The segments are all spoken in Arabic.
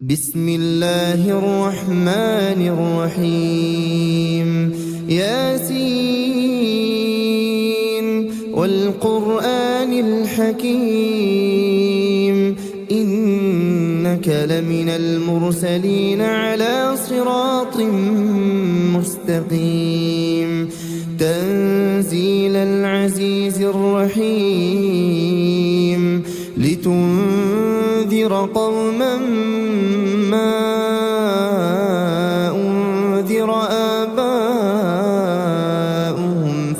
بسم الله الرحمن الرحيم ياسين والقرآن الحكيم إنك لمن المرسلين على صراط مستقيم تنزيل العزيز الرحيم لتنذر قوما ما أنذر آباؤهم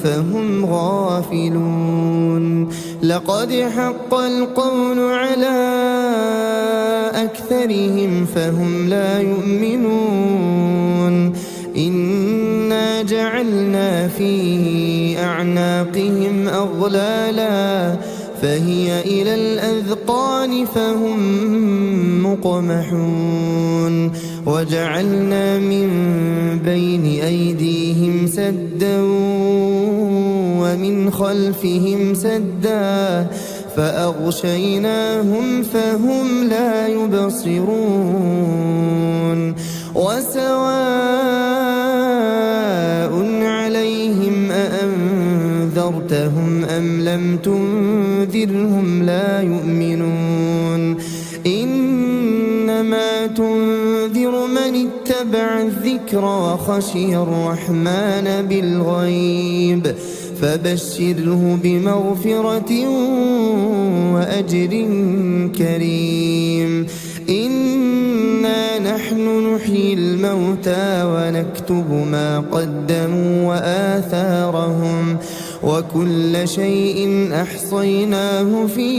فهم غافلون لقد حق القول على أكثرهم فهم لا يؤمنون إنا جعلنا في أعناقهم أغلالا فهي إلى الأذقان فهم مقمحون وجعلنا من بين أيديهم سدا ومن خلفهم سدا فأغشيناهم فهم لا يبصرون وسواء عليهم أأنذرتهم أم لم تنذرهم لا يؤمنون إنما تنذر من اتبع الذكر وخشي الرحمن بالغيب فبشره بمغفرة وأجر كريم إنا نحن نحيي الموتى ونكتب ما قدموا وآثارهم وكل شيء أحصيناه في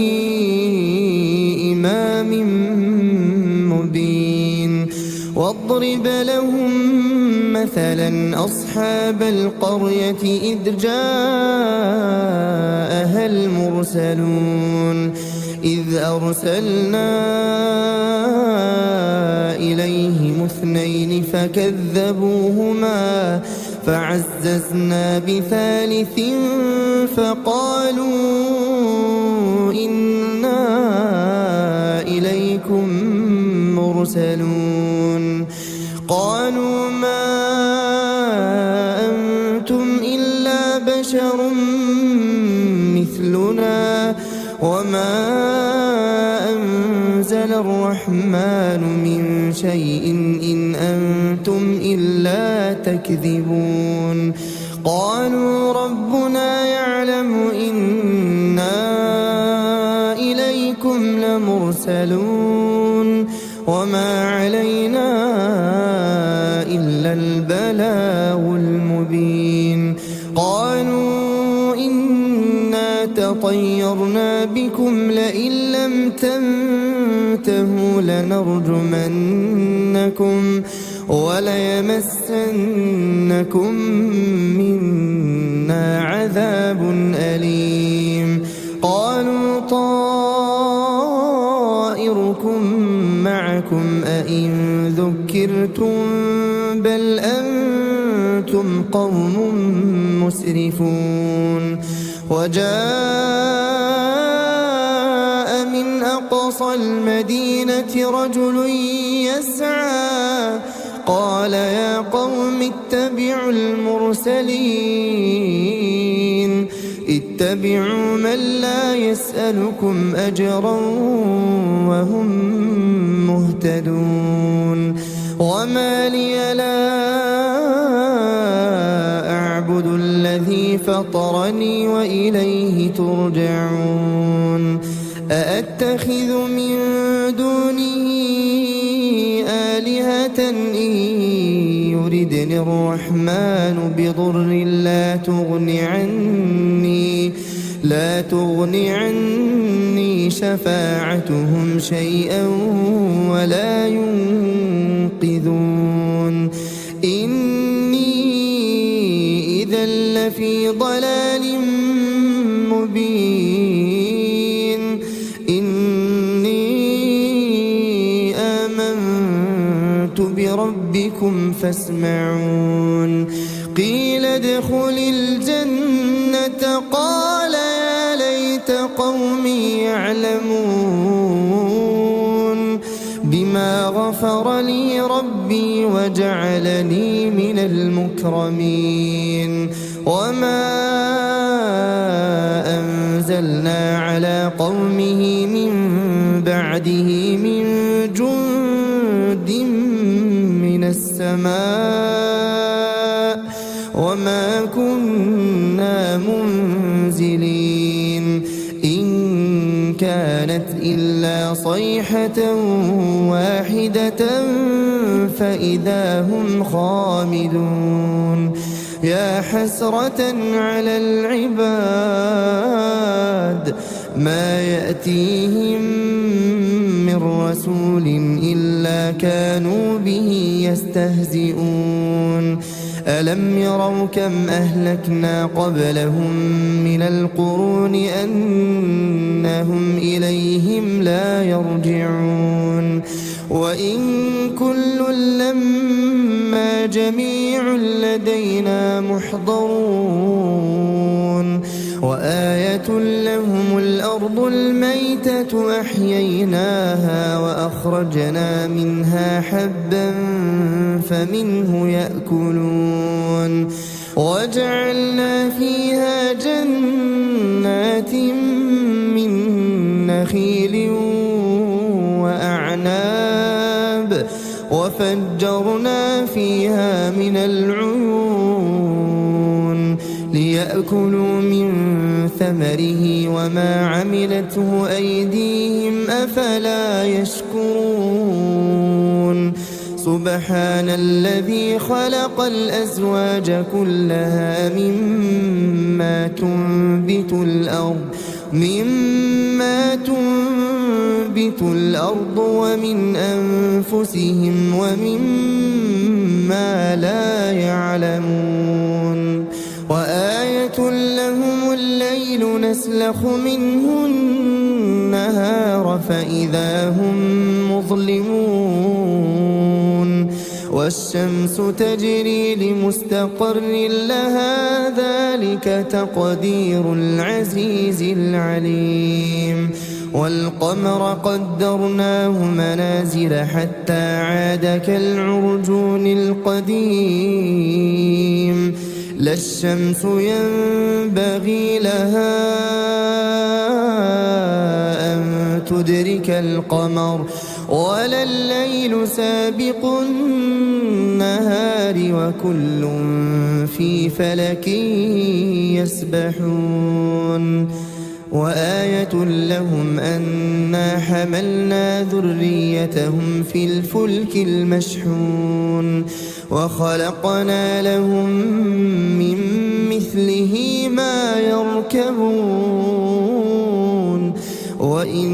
إمام مبين واضرب لهم مثلا أصحاب القرية إذ جاءها المرسلون إذ أرسلنا إليهم اثنين فكذبوهما فعززنا بثالث فقالوا إنا إليكم مرسلون قالوا ما أنتم إلا بشر مثلنا وما أنزل الرحمن من شيء إن أنتم إلا تكذبون قالوا ربنا يعلم إنا إليكم لمرسلون وما علينا إلا البلاغ المبين قالوا إنا تطيرنا بكم لئن لم تنتهوا لنرجمنكم وليمسنكم منا عذاب أليم قالوا طائركم معكم أئن ذكرتم بل أنتم قوم مسرفون وجاء من أقصى المدينة رجل يسعى قال يا قوم اتبعوا المرسلين اتبعوا من لا يسألكم أجرا وهم مهتدون وما لي لا أعبد الذي فطرني وإليه ترجعون أأتخذ من دونه آلهة إن يردني الرحمن بضر لا تغني عني شفاعتهم شيئا ولا ينقذون إني إذا لفي ضلال مبين إني آمنت بربكم فاسمعون قيل ادخل الجنة قال يا ليت قومي يعلمون بما فغفر لي ربي وجعلني من المكرمين. وما أنزلنا على قومه من بعده من جند من السماء وما كنا منزلين. إن كانت إلا صيحة واحدة فإذا هم خامدون. يا حسرة على العباد ما يأتيهم من رسول إلا كانوا به يستهزئون. ألم يروا كم أهلكنا قبلهم من القرون أنهم إليهم لا يرجعون. وإن كل لما جميع لدينا محضرون. وآية لهم الأرض الميتة أحييناها وأخرجنا منها حبا فمنه يأكلون. وجعلنا فيها جنات من نخيل وأعناب وفجرنا فيها من العيون ليأكلوا من ثمره وما عملته أيديهم أفلا يشكرون. سبحان الذي خلق الأزواج كلها مما تنبت الأرض ومن أنفسهم ومما لا يعلمون. وآية لهم الليل نسلخ منه النهار فإذا هم مظلمون. والشمس تجري لمستقر لها ذلك تقدير العزيز العليم. والقمر قدرناه منازل حتى عاد كالعرجون القديم. لا الشمس ينبغي لها أن تدرك القمر ولا الليل سابق النهار وكل في فلك يسبحون. وآية لهم أنا حملنا ذريتهم في الفلك المشحون وخلقنا لهم من مثله ما يركبون. وإن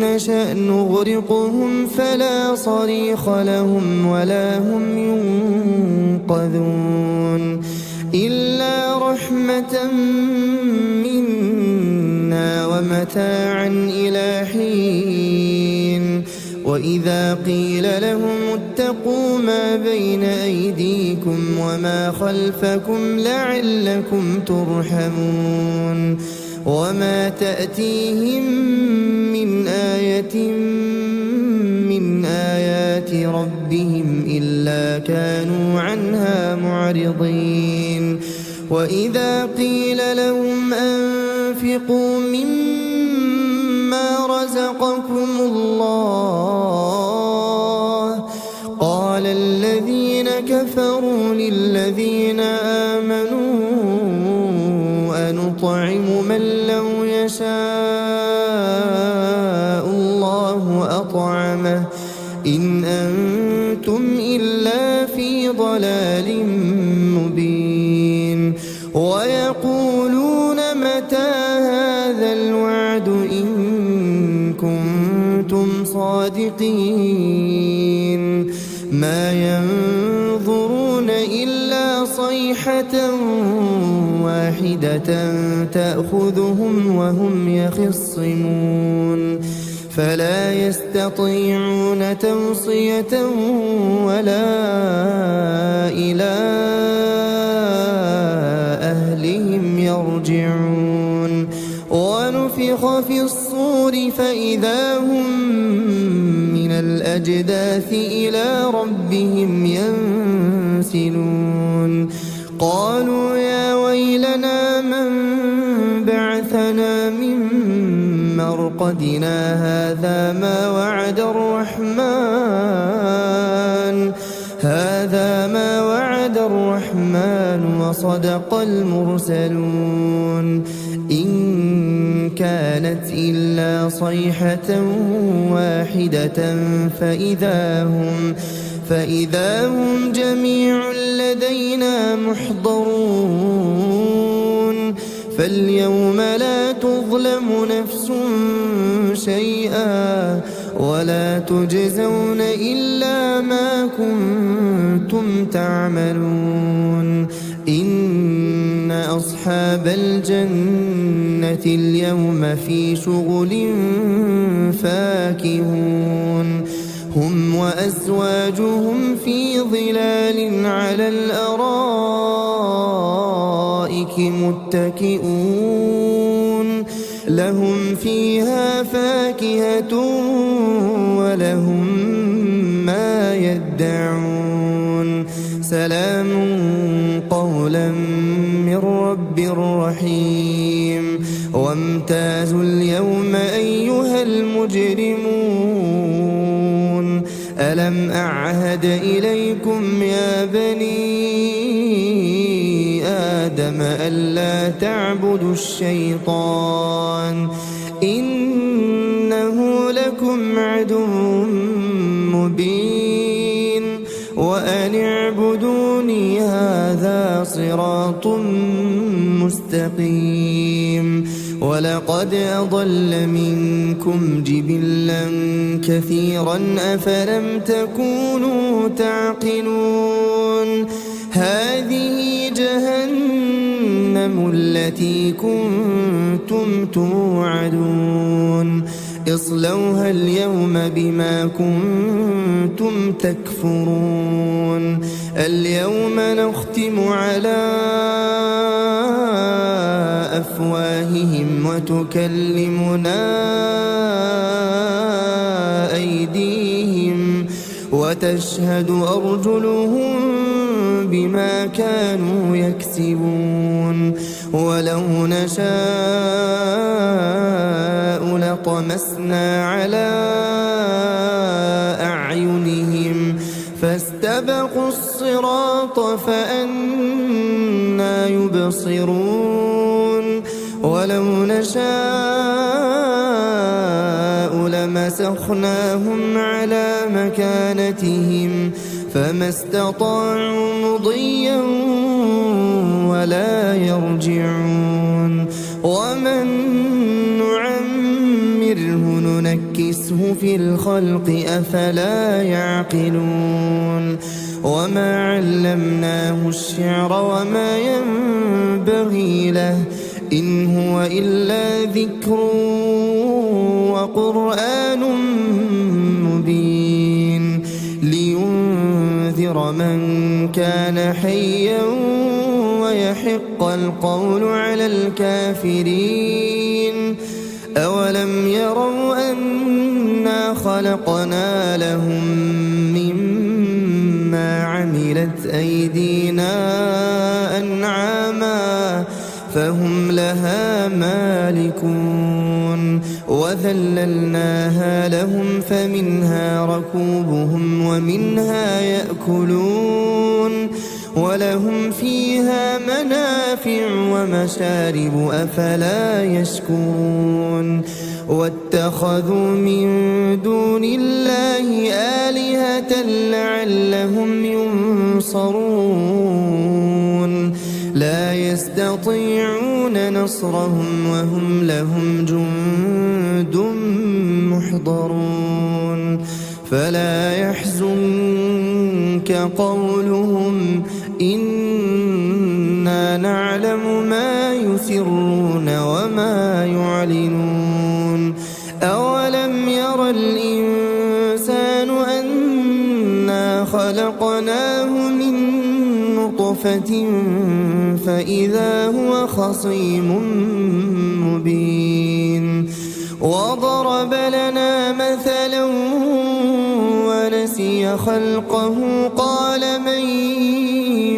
نشأ نغرقهم فلا صريخ لهم ولا هم ينقذون. إلا رحمة منا ومتاعا إلى حين. وإذا قيل لهم اتقوا ما بين أيديكم وما خلفكم لعلكم ترحمون. وما تأتيهم من آية من آيات ربهم إلا كانوا عنها معرضين. وإذا قيل لهم أنفقوا مما رزقكم الله قال الذين كفروا للذين آمنوا أنطعم من لو يشاء الله أطعمه إن أنتم إلا في ضلال مبين. ويقولون متى هذا الوعد إن كنتم صادقين. ما ينظرون إلا صيحة واحدة تأخذهم وهم يخصمون فلا يستطيعون توصية ولا إلى أهلهم يرجعون. ونفخ في الصور فإذا هم من الأجداث الأجداث إلى ربهم ينسلون قالوا يا ويلنا من بعثنا من مرقدنا هذا ما وعد الرحمن وصدق المرسلون إن كانت إلا صيحة واحدة فإذا هم جميع لدينا محضرون فاليوم لا تظلم نفس شيئا ولا تجزون إلا ما كنتم تعملون إن أصحاب الجنة اليوم في شغل فاكهون هم وأزواجهم في ظلال على الأرائك متكئون لهم فيها فاكهة ولهم ما يدعون سلام قولا من رب رحيم وامتازوا اليوم أيها المجرمون ألم أعهد إليكم يا بني آدم ألا تعبدوا الشيطان إنه لكم عدو مبين وأن اعبدوني هذا صراط مستقيم ولقد أضل منكم جبلا كثيرا أفلم تكونوا تعقلون هذه جهنم التي كنتم توعدون اصلوها اليوم بما كنتم تكفرون اليوم نختم على أفواههم وتكلمنا أيديهم وتشهد أرجلهم بما كانوا يكسبون ولو نشاء لطمسنا على أعينهم فاستبقوا الصراط فأنى يبصرون ولو نشاء لمسخناهم على مكانتهم فما استطاعوا مضيا ولا يرجعون ومن نعمره ننكسه في الخلق أفلا يعقلون وما علمناه الشعر وما ينبغي له إن هو إلا ذكر وقرآن مبين لينذر من كان حيا ويحق القول على الكافرين أولم يروا أنا خلقنا لهم مما عملت أيدينا أنعاما فهم لها مالكون وذللناها لهم فمنها ركوبهم ومنها يأكلون ولهم فيها منافع ومشارب أفلا يشكرون واتخذوا من دون الله آلهة لعلهم ينصرون لا يستطيعون نصرهم وهم لهم جند محضرون فلا يحزنك قولهم إنا نعلم ما يسرون وما يعلنون أولم ير الإنسان أنا خلقناه من نطفة فإذا هو خصيم مبين وضرب لنا مثلا نسي خلقه قال من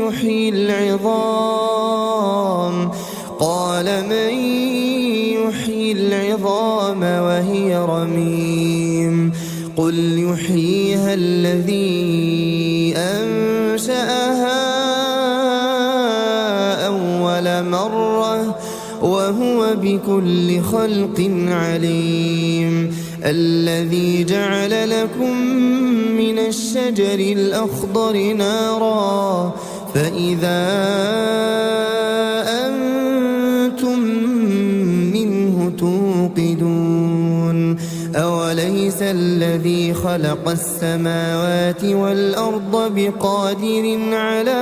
يحيي العظام وهي رميم قل يحييها الذي أنشأها أول مرة وهو بكل خلق عليم الذي جعل لكم من الشجر الأخضر نارا فإذا أنتم منه توقدون أوليس الذي خلق السماوات والأرض بقادر على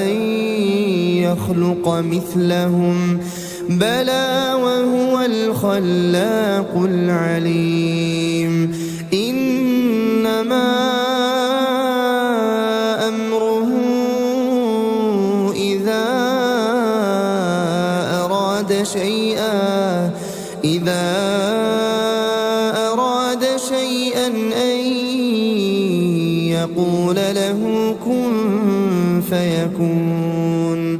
أن يخلق مثلهم بلى وهو الخلاق العليم إنما أمره إذا أراد شيئا أن يقول له كن فيكون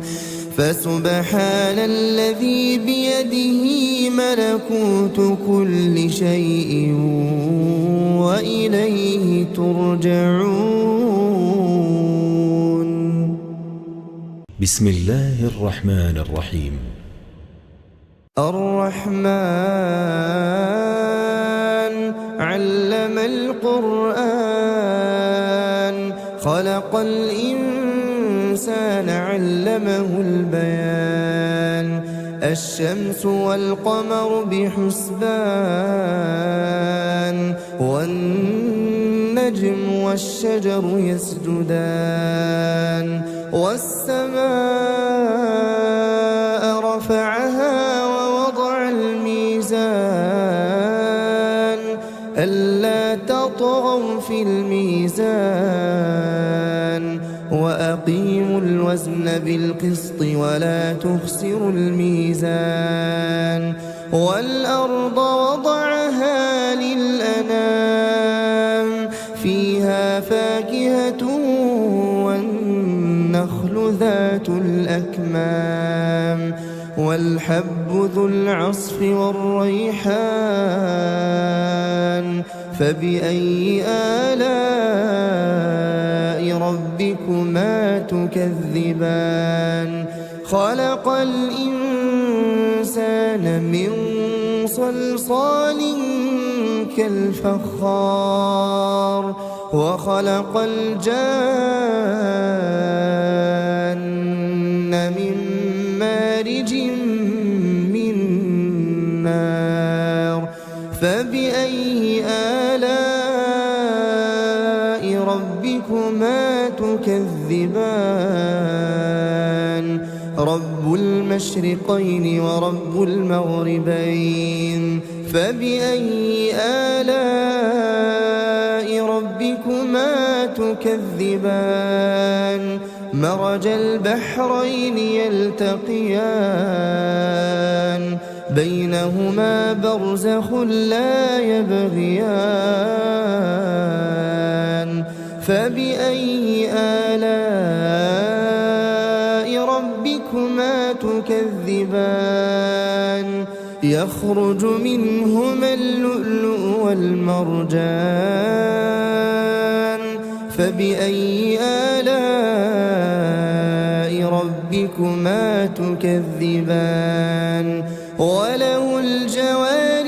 فسبحان الذي بيده ملكوت كل شيء وإليه ترجعون. بسم الله الرحمن الرحيم. الرحمن علم القرآن خلق الإنسان علمه البيان الشمس والقمر بحسبان والنجم والشجر يسجدان والسماء رفعها ووضع الميزان ألا تطغوا في الميزان وأقيموا الوزن بالقسط ولا تخسروا الميزان والأرض وضعها للأنام فيها فاكهة والنخل ذات الأكمام والحب ذو العصف والريحان فبأي آلاء ربكما تكذبان خلق الإنسان من صلصال كالفخار وخلق الجان من مارج من نار فبأي آلاء ربكما تكذبان رب المشرقين ورب المغربين فبأي آلاء ربكما تكذبان مرج البحرين يلتقيان بينهما برزخ لا يبغيان فبأي آلاء ربكما تكذبان يخرج منهما اللؤلؤ والمرجان فبأي آلاء ربكما تكذبان وله الجوار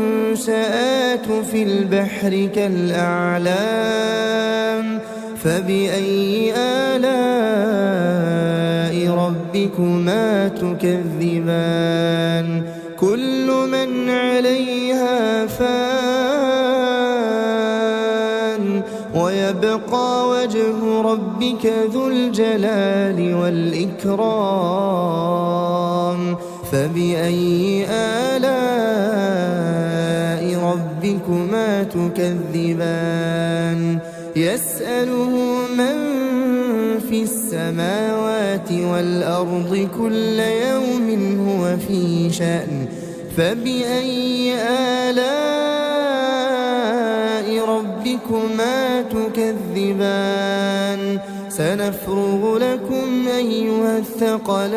المنشآت في البحر كالأعلام فبأي آلاء ربكما تكذبان كل من عليها فان ويبقى وجه ربك ذو الجلال والإكرام فبأي آلاء ربكما تكذبان يسأله من في السماوات والأرض كل يوم هو في شأن فبأي آلاء ربكما تكذبان سنفرغ لكم أيها الثقلان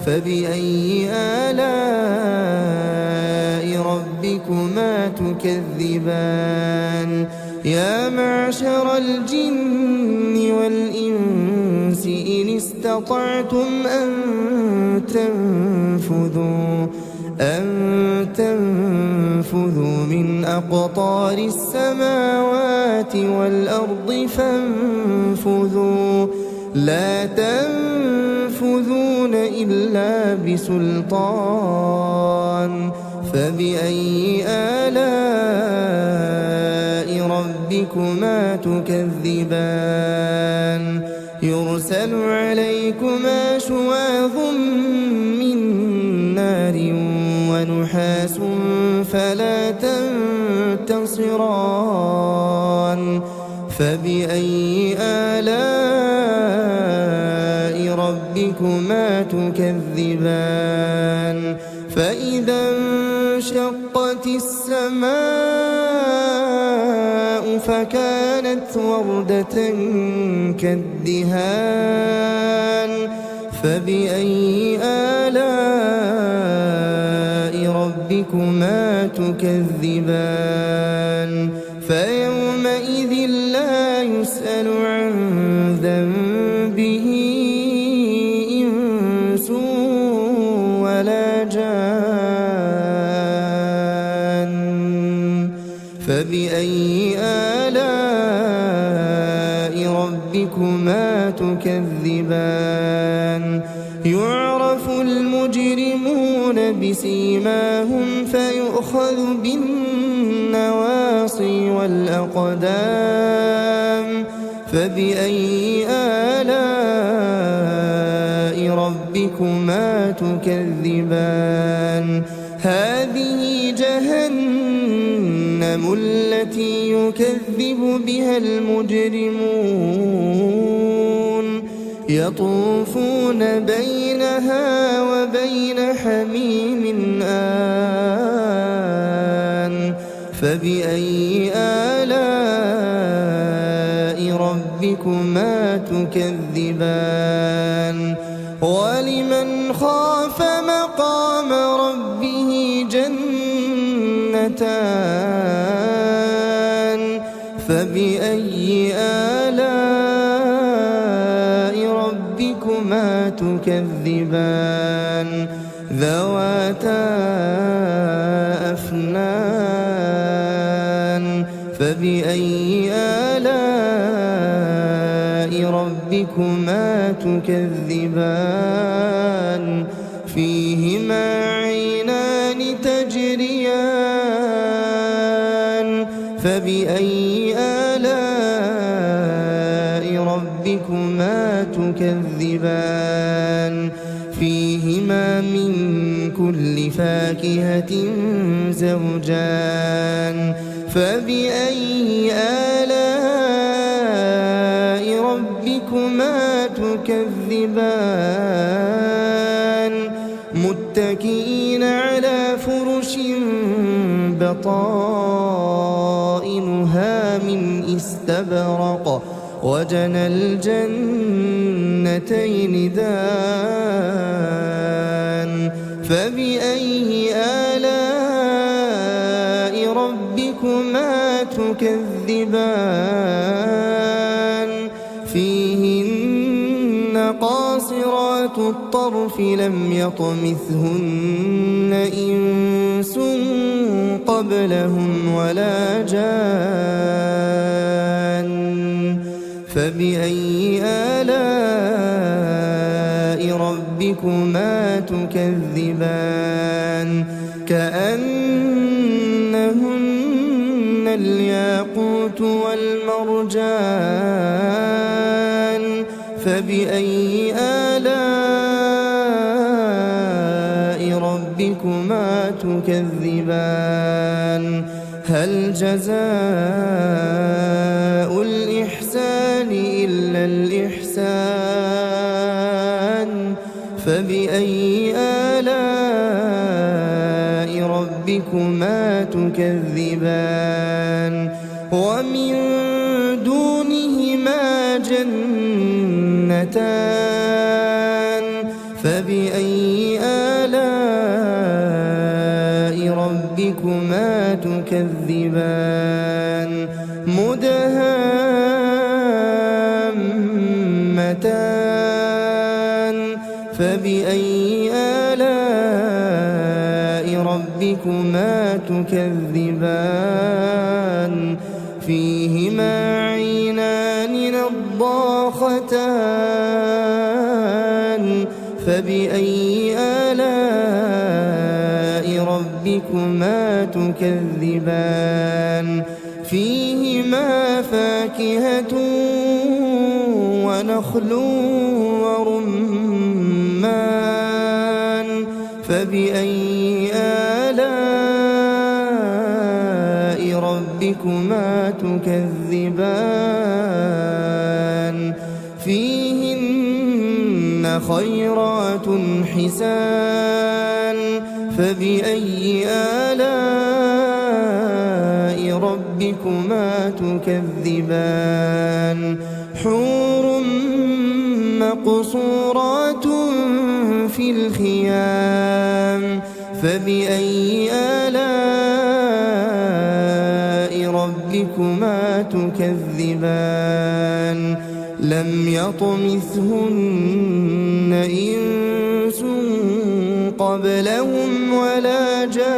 فبأي آلاء ربكما تكذبان يا معشر الجن والإنس إن استطعتم أن تنفذوا من أقطار السماوات والأرض فانفذوا لا تنفذون إلا بسلطان فبأي آلاء ربكما تكذبان يرسل عليكما شواظ من نار ونحاس فلا تنتصران فبأي آلاء ربكما تكذبان فإذا انشقت السماء فكانت وردة كالدهان فبأي آلاء ربكما تكذبان فيومئذ لا يسأل عن ذنبه إنس ولا جان فبأي آلاء ربكما تكذبان يعرف المجرمون بسيماهم فيؤخذ بالنواصي والأقدام فبأي آلاء ربكما تكذبان هذه جهنم التي يكذب بها المجرمون يطوفون بينها وبين حميم آن فبأي آلاء ربكما تكذبان ولمن خاف مقام ربه جنتان فبأي آلاء ربكما تكذبان ذواتا أفنان فبأي آلاء ربكما تكذبان فيهما عينان تجريان فبأي آلاء ربكما تكذبان فيهما من كل فاكهة زوجان فبأي آلاء ربكما تكذبان متكئين على فرش بطائنها من استبرق وجنى الجنتين دان فبأي آلاء ربكما تكذبان فيهن قاصرات الطرف لم يطمثهن إنس قبلهم ولا جان فبأي آلاء ربكما تكذبان كأنهن الياقوت والمرجان فبأي آلاء ربكما تكذبان هل جزاء الإحسان إلا الإحسان فبأي آلاء ربكما تكذبان ومن دونهما جنتان فبأي آلاء ربكما تكذبان مدهامتان فبأي آلاء ربكما تكذبان فيهما عينان نضاختان فبأي آلاء ربكما تكذبان فيهما فاكهة ونخل ورمان فبأي آلاء ربكما تكذبان فيهن خيرات حسان فبأي آلاء ربكما تكذبان حور مقصورات في الخيام فبأي آلاء ربكما تكذبان لم يطمثهن إنس قبلهم ولا جان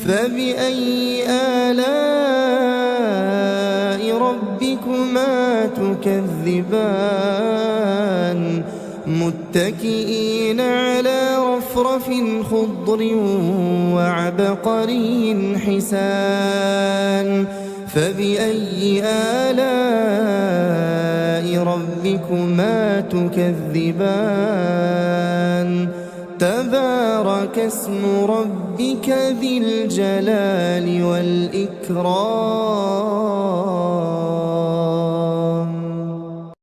فبأي آلاء ربكما تكذبان متكئين على رفرف خضر وعبقري حسان فبأي آلاء ربكما تكذبان تبارك اسم ربك ذي الجلال والإكرام